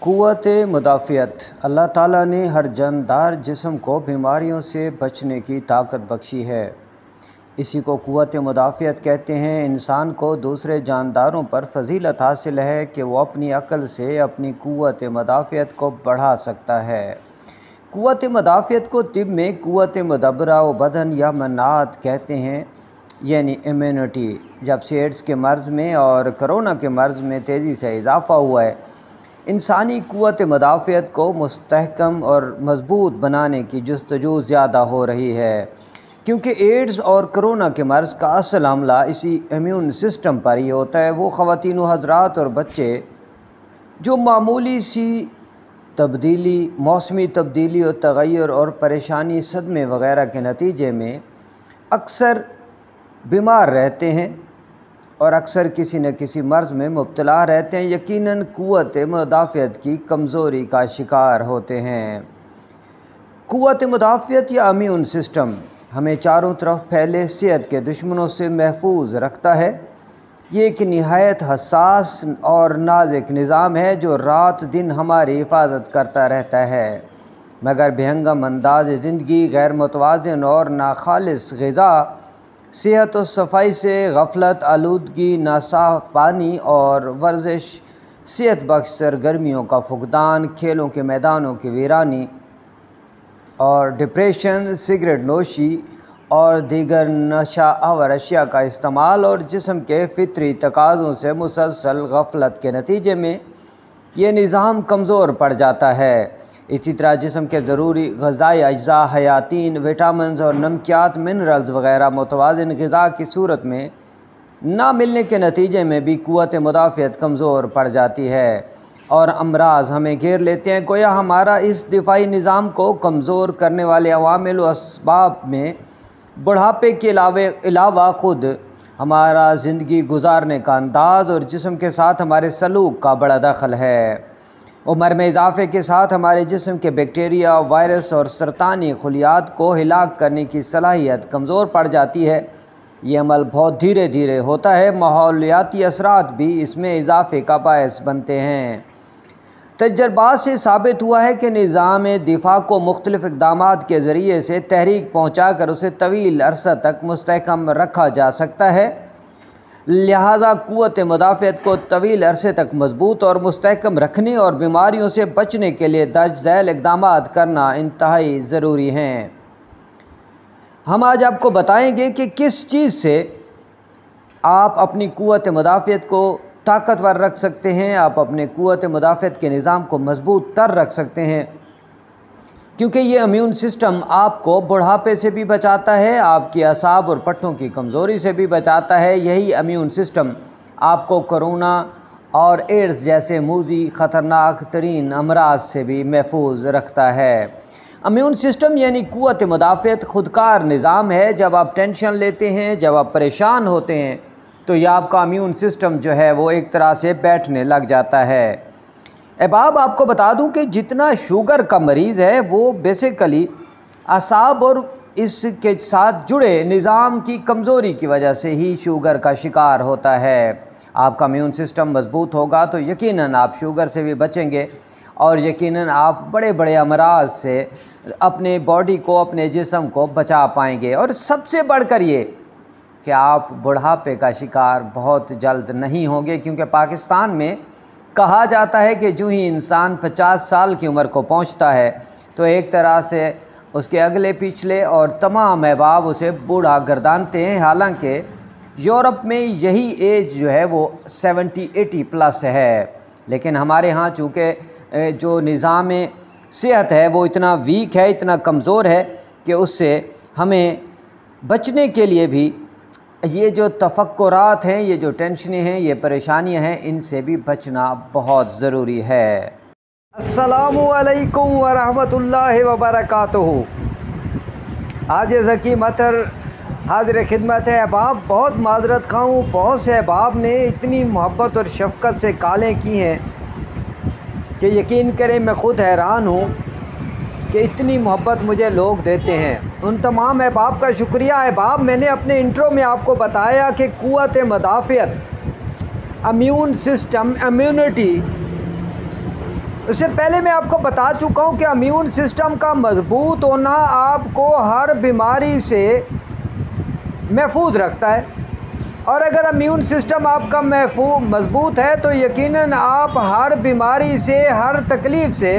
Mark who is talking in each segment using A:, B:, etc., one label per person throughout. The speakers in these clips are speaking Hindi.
A: क़ुव्वत मुदाफ़ियत अल्लाह ताला ने हर जानदार जिस्म को बीमारियों से बचने की ताकत बख्शी है। इसी को क़ुव्वत मुदाफ़ियत कहते हैं। इंसान को दूसरे जानदारों पर फ़जीलत हासिल है कि वो अपनी अक्ल से अपनी क़ुव्वत मुदाफ़ियत को बढ़ा सकता है। क़ुव्वत मुदाफ़ियत को तिब में क़ुव्वत मुदब्बरा व बदन या मनात कहते हैं, यानी इम्यूनिटी। जब से एड्स के मर्ज़ में और कोरोना के मर्ज़ में तेज़ी से इजाफ़ा हुआ है, इंसानी क़ुव्वत मुदाफ़ियत को मुस्तहकम और मज़बूत बनाने की जस्तजू ज़्यादा हो रही है, क्योंकि एड्स और कोरोना के मर्ज़ का असल हमला इसी इम्यून सिस्टम पर ही होता है। वो ख़वातीन व हज़रात और बच्चे जो मामूली सी तब्दीली, मौसमी तब्दीली और तग़य्युर और परेशानी, सदमे वग़ैरह के नतीजे में अक्सर बीमार रहते हैं और अक्सर किसी न किसी मर्ज़ में मुब्तला रहते हैं, यकीनन क़ुव्वत मुदाफ़ियत की कमज़ोरी का शिकार होते हैं। क़ुव्वत मुदाफ़ियत या इम्यून सिस्टम हमें चारों तरफ फैले सेहत के दुश्मनों से महफूज रखता है। ये एक निहायत हसास और नाज़ुक निज़ाम है जो रात दिन हमारी हिफाजत करता रहता है, मगर बेहंगम अंदाज़ ज़िंदगी, गैर मुतवाज़िन और नाखालिस ग़िज़ा, सेहत और सफाई से गफलत, आलूदगी, नासाफ पानी और वर्जिश, सेहत बख्श सरगर्मियों का फुकदान, खेलों के मैदानों की वीरानी और डिप्रेशन, सिगरेट नोशी और दीगर नशा आवर अशिया का इस्तेमाल और जिस्म के फितरी तकाज़ों से मुसलसल गफलत के नतीजे में ये निज़ाम कमज़ोर पड़ जाता है। इसी तरह जिस्म के ज़रूरी ग़िज़ाई अज्जा, हयातीन, विटामिन्स और नमकियात, मिनरल्स वग़ैरह मुतवाज़िन ग़िज़ा की सूरत में ना मिलने के नतीजे में भी क़ुव्वत मुदाफ़ियत कमज़ोर पड़ जाती है और अमराज़ हमें घेर लेते हैं। गोया हमारा इस दिफ़ाई निज़ाम को कमज़ोर करने वाले अवामिल व असबाब में बुढ़ापे के अलावा ख़ुद हमारा ज़िंदगी गुजारने का अंदाज़ और जिस्म के साथ हमारे सलूक का बड़ा दखल है। उम्र में इजाफ़े के साथ हमारे जिस्म के बैक्टीरिया, वायरस और सरतानी खलियात को हिलाक करने की सलाहियत कमज़ोर पड़ जाती है। ये अमल बहुत धीरे धीरे होता है। माहौलियाती असरात भी इसमें इजाफ़े का बायस बनते हैं। तजर्बात से साबित हुआ है कि निज़ाम दिफ़ा को मुख्तलिफ़ इक़दामात के ज़रिए से तहरीक पहुँचा कर उसे तवील अरसा तक मुस्तहकम रखा जा सकता है। लिहाजा क़ुव्वत मुदाफ़ियत को तवील अरसे तक मज़बूत और मुस्तहकम रखने और बीमारियों से बचने के लिए दर्ज झैल इक़दामात करना इंतहाई ज़रूरी हैं। हम आज आपको बताएंगे कि किस चीज़ से आप अपनी क़ुव्वत मुदाफ़ियत को ताकतवर रख सकते हैं, आप अपने क़ुव्वत मुदाफ़ियत के निज़ाम को मज़बूत तर रख सकते हैं, क्योंकि ये इम्यून सिस्टम आपको बुढ़ापे से भी बचाता है, आपकी असाब और पट्टों की कमज़ोरी से भी बचाता है। यही इम्यून सिस्टम आपको कोरोना और एड्स जैसे मूज़ी ख़तरनाक तरीन अमराज से भी महफूज रखता है। इम्यून सिस्टम यानी क़ुव्वत मुदाफ़ियत खुदकार निज़ाम है। जब आप टेंशन लेते हैं, जब आप परेशान होते हैं, तो यह आपका इम्यून सिस्टम जो है वो एक तरह से बैठने लग जाता है। अहबाब, आपको बता दूं कि जितना शुगर का मरीज़ है वो बेसिकली असाब और इसके साथ जुड़े निज़ाम की कमज़ोरी की वजह से ही शुगर का शिकार होता है। आपका इम्यून सिस्टम मज़बूत होगा तो यकीनन आप शुगर से भी बचेंगे और यकीनन आप बड़े बड़े अमराज से अपने बॉडी को, अपने जिस्म को बचा पाएंगे। और सबसे बढ़कर ये कि आप बुढ़ापे का शिकार बहुत जल्द नहीं होंगे, क्योंकि पाकिस्तान में कहा जाता है कि जो ही इंसान 50 साल की उम्र को पहुंचता है तो एक तरह से उसके अगले पिछले और तमाम अहबाब उसे बूढ़ा गर्दानते हैं। हालांकि यूरोप में यही एज जो है वो 70-80 प्लस है, लेकिन हमारे यहाँ चूँकि जो निज़ाम सेहत है वो इतना वीक है, इतना कमज़ोर है कि उससे हमें बचने के लिए भी ये जो तफक्कुरात हैं, ये जो टेंशनें हैं, ये परेशानियां हैं, इनसे भी बचना बहुत ज़रूरी है। अस्सलामु अलैकुम व रहमतुल्लाहि व बरकातुहू। आज ज़कीम अतर हाज़िर खिदमत है। अहबाब, बहुत माज़रत खा हूँ, बहुत से अहबाब ने इतनी मोहब्बत और शफ़क़त से कॉलें की हैं कि यकीन करें मैं ख़ुद हैरान हूँ कि इतनी मोहब्बत मुझे लोग देते हैं। उन तमाम अहबाब का शुक्रिया। अहबाब, मैंने अपने इंट्रो में आपको बताया कि क़ुव्वत मुदाफ़ियत, इम्यून सिस्टम, इम्यूनिटी उससे पहले मैं आपको बता चुका हूँ कि इम्यून सिस्टम का मजबूत होना आपको हर बीमारी से महफूज रखता है, और अगर इम्यून सिस्टम आपका मजबूत है तो यकीनन आप हर बीमारी से, हर तकलीफ़ से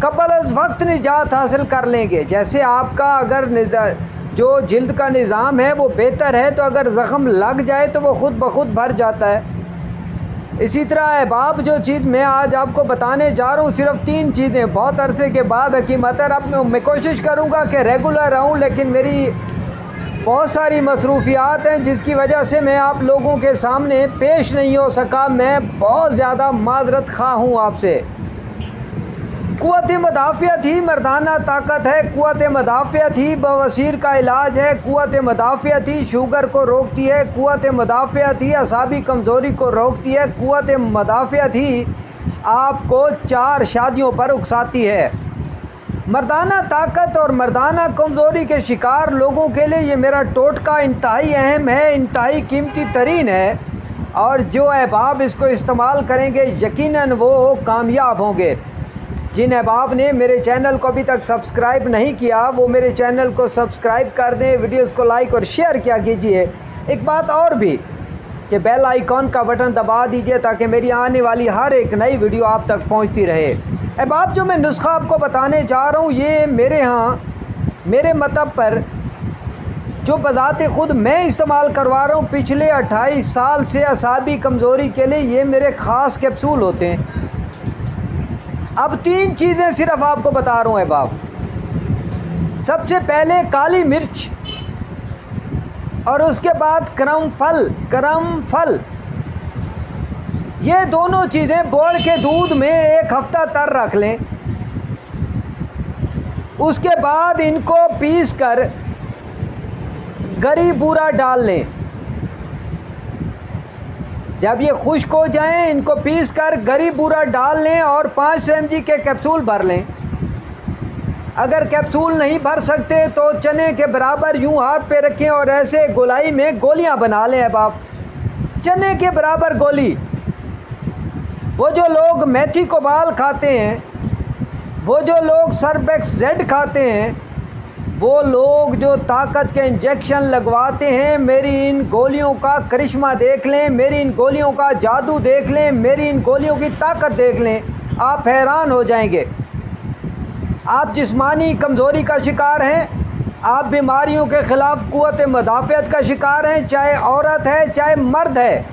A: कबल वक्त निजात हासिल कर लेंगे। जैसे आपका अगर जो जिल्द का निज़ाम है वो बेहतर है, तो अगर ज़ख़म लग जाए तो वो ख़ुद ब खुद भर जाता है। इसी तरह अहबाब, जो चीज़ मैं आज आपको बताने जा रहा हूँ, सिर्फ 3 चीज़ें। बहुत अरसे के बाद हकीम अतर, अब मैं कोशिश करूँगा कि रेगुलर रहूँ, लेकिन मेरी बहुत सारी मसरूफियात हैं जिसकी वजह से मैं आप लोगों के सामने पेश नहीं हो सका। मैं बहुत ज़्यादा माजरत खा हूँ आपसे। क़ुव्वत मदाफ़ियत ही मर्दाना ताकत है, क़ुव्वत मदाफ़ियत ही बवासीर का इलाज है, क़ुव्वत मदाफ़ियत ही शुगर को रोकती है, क़ुव्वत मदाफ़ियत ही असाबी कमज़ोरी को रोकती है, क़ुव्वत मदाफ़ियत ही आपको 4 शादियों पर उकसाती है। मर्दाना ताकत और मर्दाना कमज़ोरी के शिकार लोगों के लिए ये मेरा टोटका इंतहाई अहम है, इंतहाई कीमती तरीन है, और जो अहबाब इसको इस्तेमाल करेंगे यकीनन वो कामयाब होंगे। जिन अहबाब ने मेरे चैनल को अभी तक सब्सक्राइब नहीं किया वो मेरे चैनल को सब्सक्राइब कर दें, वीडियोस को लाइक और शेयर किया कीजिए। एक बात और भी कि बेल आइकॉन का बटन दबा दीजिए ताकि मेरी आने वाली हर एक नई वीडियो आप तक पहुंचती रहे। अहबाब, जो मैं नुस्खा आपको बताने जा रहा हूँ ये मेरे यहाँ, मेरे मतलब पर जो बज़ाते ख़ुद मैं इस्तेमाल करवा रहा हूँ पिछले 28 साल से असाबी कमज़ोरी के लिए, ये मेरे ख़ास कैप्सूल होते हैं। अब 3 चीज़ें सिर्फ आपको बता रहा हूँ अहबाब। सबसे पहले काली मिर्च, और उसके बाद करमफल। ये दोनों चीज़ें बोल के दूध में 1 हफ्ता तर रख लें। उसके बाद इनको पीस कर गरी बूरा डाल लें। जब ये खुश्क हो जाएं इनको पीस कर गरी बूरा डाल लें और 500 mg के कैप्सूल भर लें। अगर कैप्सूल नहीं भर सकते तो चने के बराबर यूं हाथ पे रखें और ऐसे गोलाई में गोलियां बना लें। अब आप चने के बराबर गोली, वो जो लोग मेथी कोबाल खाते हैं, वो जो लोग सर्बेक्स जेड खाते हैं, वो लोग जो ताकत के इंजेक्शन लगवाते हैं, मेरी इन गोलियों का करिश्मा देख लें, मेरी इन गोलियों का जादू देख लें, मेरी इन गोलियों की ताकत देख लें, आप हैरान हो जाएंगे। आप जिस्मानी कमज़ोरी का शिकार हैं, आप बीमारियों के ख़िलाफ़ क़ुव्वत मदाफ़ियत का शिकार हैं, चाहे औरत है चाहे मर्द है,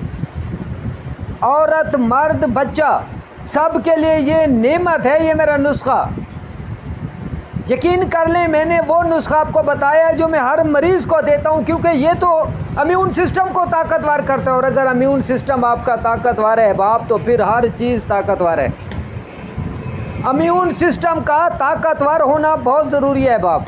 A: औरत मर्द बच्चा सब के लिए ये नेमत है, ये मेरा नुस्खा। यकीन कर लें, मैंने वो नुस्खा आपको बताया है जो मैं हर मरीज़ को देता हूँ, क्योंकि ये तो इम्यून सिस्टम को ताकतवर करता है, और अगर इम्यून सिस्टम आपका ताकतवर है बाप तो फिर हर चीज़ ताकतवर है। इम्यून सिस्टम का ताकतवर होना बहुत ज़रूरी है बाप।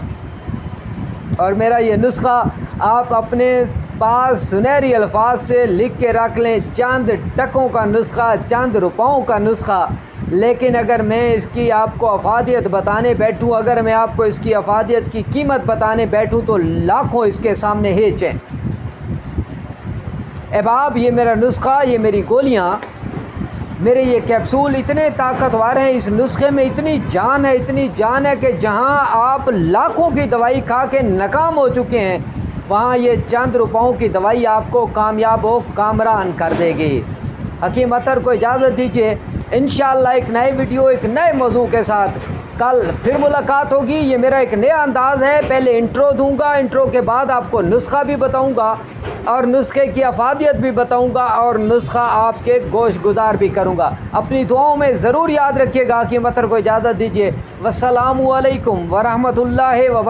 A: और मेरा ये नुस्खा आप अपने पास सुनहरी अल्फाज से लिख के रख लें, चंद टकों का नुस्खा, चंद रुपयों का नुस्खा। लेकिन अगर मैं इसकी आपको अफादियत बताने बैठूं, अगर मैं आपको इसकी अफादियत की कीमत बताने बैठूं तो लाखों इसके सामने हेच हैं। अहबाब, ये मेरा नुस्खा, ये मेरी गोलियां, मेरे ये कैप्सूल इतने ताकतवर हैं, इस नुस्खे में इतनी जान है, इतनी जान है कि जहां आप लाखों की दवाई खा के नाकाम हो चुके हैं, वहाँ ये चंद रुपयों की दवाई आपको कामयाब हो कामरान कर देगी। हकीम अतर को इजाज़त दीजिए, इंशाअल्लाह एक नए वीडियो, एक नए मौजू के साथ कल फिर मुलाकात होगी। ये मेरा एक नया अंदाज़ है, पहले इंट्रो दूंगा, इंट्रो के बाद आपको नुस्खा भी बताऊंगा और नुस्खे की अफादियत भी बताऊंगा और नुस्खा आपके गोश गुजार भी करूंगा। अपनी दुआओं में ज़रूर याद रखिएगा। हकीम अतर को इजाज़त दीजिए। वस्सलामु अलैकुम वरहमतुल्लाहि व